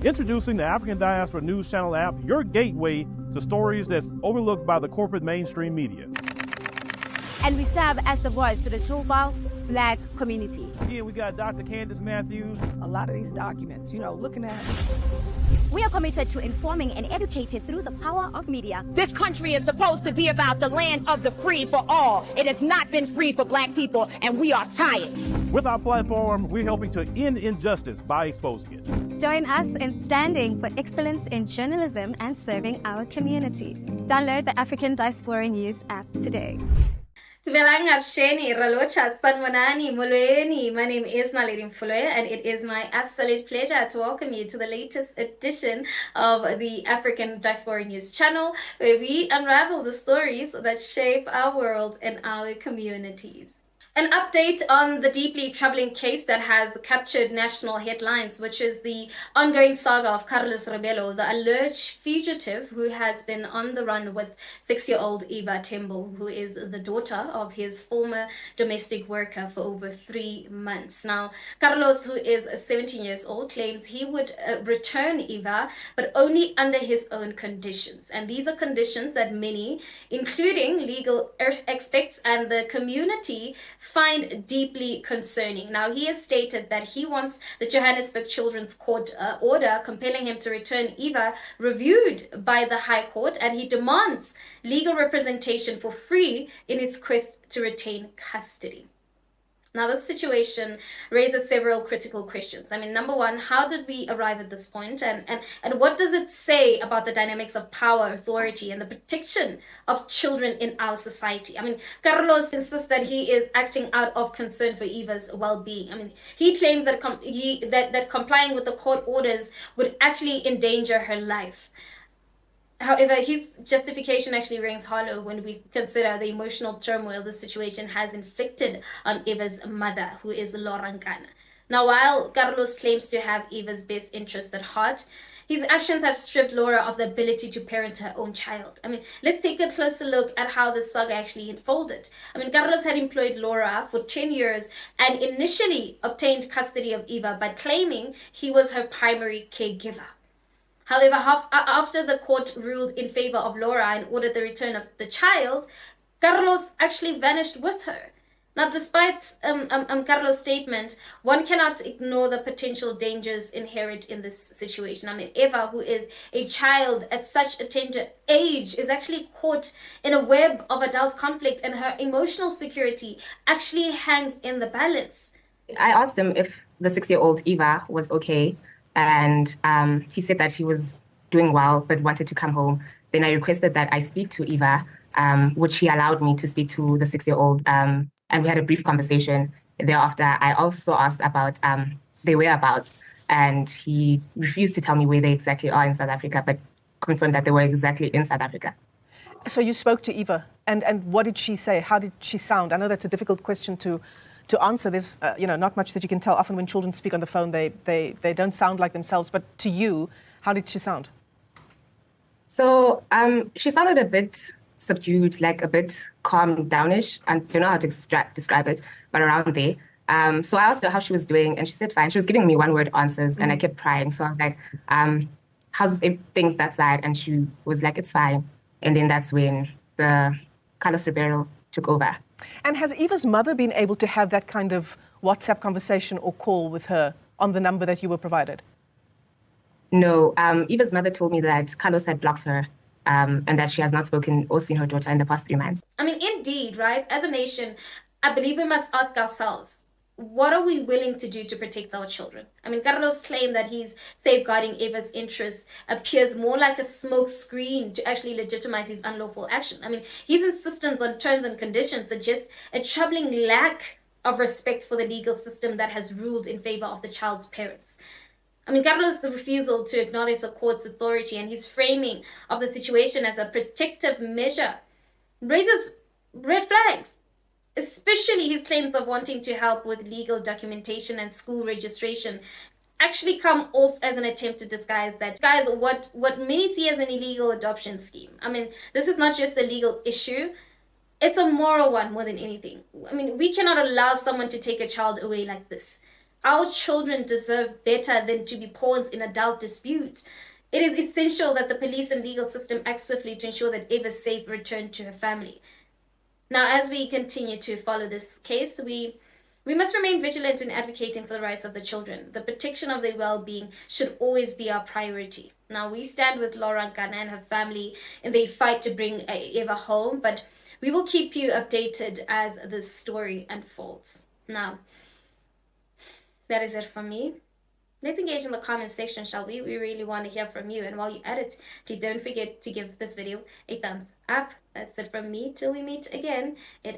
Introducing the African Diaspora News Channel app, your gateway to stories that's overlooked by the corporate mainstream media. And we serve as the voice to the Toba Black community. Here we got Dr. Candace Matthews. A lot of these documents, looking at. We are committed to informing and educating through the power of media. This country is supposed to be about the land of the free for all. It has not been free for Black people, and we are tired. With our platform, we're helping to end injustice by exposing it. Join us in standing for excellence in journalism and serving our community. Download the African Diaspora News app today. Sanwanani, Molweni. My name is Naledi Mfoloe, and it is my absolute pleasure to welcome you to the latest edition of the African Diaspora News channel, where we unravel the stories that shape our world and our communities. An update on the deeply troubling case that has captured national headlines, which is the ongoing saga of Carlos Rebelo, the alleged fugitive who has been on the run with 6-year-old Eva Tembo, who is the daughter of his former domestic worker for over 3 months. Now, Carlos, who is 17 years old, claims he would return Eva, but only under his own conditions. And these are conditions that many, including legal experts and the community, find deeply concerning. Now, he has stated that he wants the Johannesburg Children's Court order compelling him to return Eva reviewed by the High Court, and he demands legal representation for free in his quest to retain custody. Now, this situation raises several critical questions. Number one, how did we arrive at this point? And what does it say about the dynamics of power, authority, and the protection of children in our society? Carlos insists that he is acting out of concern for Eva's well-being. He claims that that complying with the court orders would actually endanger her life. However, his justification actually rings hollow when we consider the emotional turmoil the situation has inflicted on Eva's mother, who is Laura Nkana. Now, while Carlos claims to have Eva's best interest at heart, his actions have stripped Laura of the ability to parent her own child. Let's take a closer look at how the saga actually unfolded. Carlos had employed Laura for 10 years and initially obtained custody of Eva by claiming he was her primary caregiver. However, after the court ruled in favor of Laura and ordered the return of the child, Carlos actually vanished with her. Now, despite Carlos' statement, one cannot ignore the potential dangers inherent in this situation. Eva, who is a child at such a tender age, is actually caught in a web of adult conflict, and her emotional security actually hangs in the balance. I asked him if the 6-year-old Eva was okay. And he said that he was doing well, but wanted to come home. Then I requested that I speak to Eva, which he allowed me to speak to the 6-year-old. And we had a brief conversation. Thereafter, I also asked about their whereabouts. And he refused to tell me where they exactly are in South Africa, but confirmed that they were exactly in South Africa. So you spoke to Eva, and what did she say? How did she sound? I know that's a difficult question to answer. There's not much that you can tell. Often when children speak on the phone, they don't sound like themselves. But to you, how did she sound? So she sounded a bit subdued, like a bit calm downish. I don't know how to describe it, but around there. So I asked her how she was doing, and she said fine. She was giving me one-word answers, and I kept prying. So I was like, how's things that side? And she was like, it's fine. And then that's when the Carlos Rebelo took over. And has Eva's mother been able to have that kind of WhatsApp conversation or call with her on the number that you were provided? No. Eva's mother told me that Carlos had blocked her and that she has not spoken or seen her daughter in the past 3 months. Indeed, right? As a nation, I believe we must ask ourselves, what are we willing to do to protect our children? Carlos' claim that he's safeguarding Eva's interests appears more like a smoke screen to actually legitimize his unlawful action. His insistence on terms and conditions suggests a troubling lack of respect for the legal system that has ruled in favor of the child's parents. Carlos' refusal to acknowledge the court's authority and his framing of the situation as a protective measure raises red flags. Especially his claims of wanting to help with legal documentation and school registration actually come off as an attempt to disguise what many see as an illegal adoption scheme. This is not just a legal issue. It's a moral one more than anything. We cannot allow someone to take a child away like this. Our children deserve better than to be pawns in adult disputes. It is essential that the police and legal system act swiftly to ensure that Ava's safe return to her family. Now, as we continue to follow this case, we must remain vigilant in advocating for the rights of the children. The protection of their well-being should always be our priority. Now, we stand with Laura Nkana and her family in their fight to bring Ava home, but we will keep you updated as this story unfolds. Now, that is it from me. Let's engage in the comment section, shall we? We really want to hear from you. And while you're at it, please don't forget to give this video a thumbs up. That's it from me. Till we meet again. It is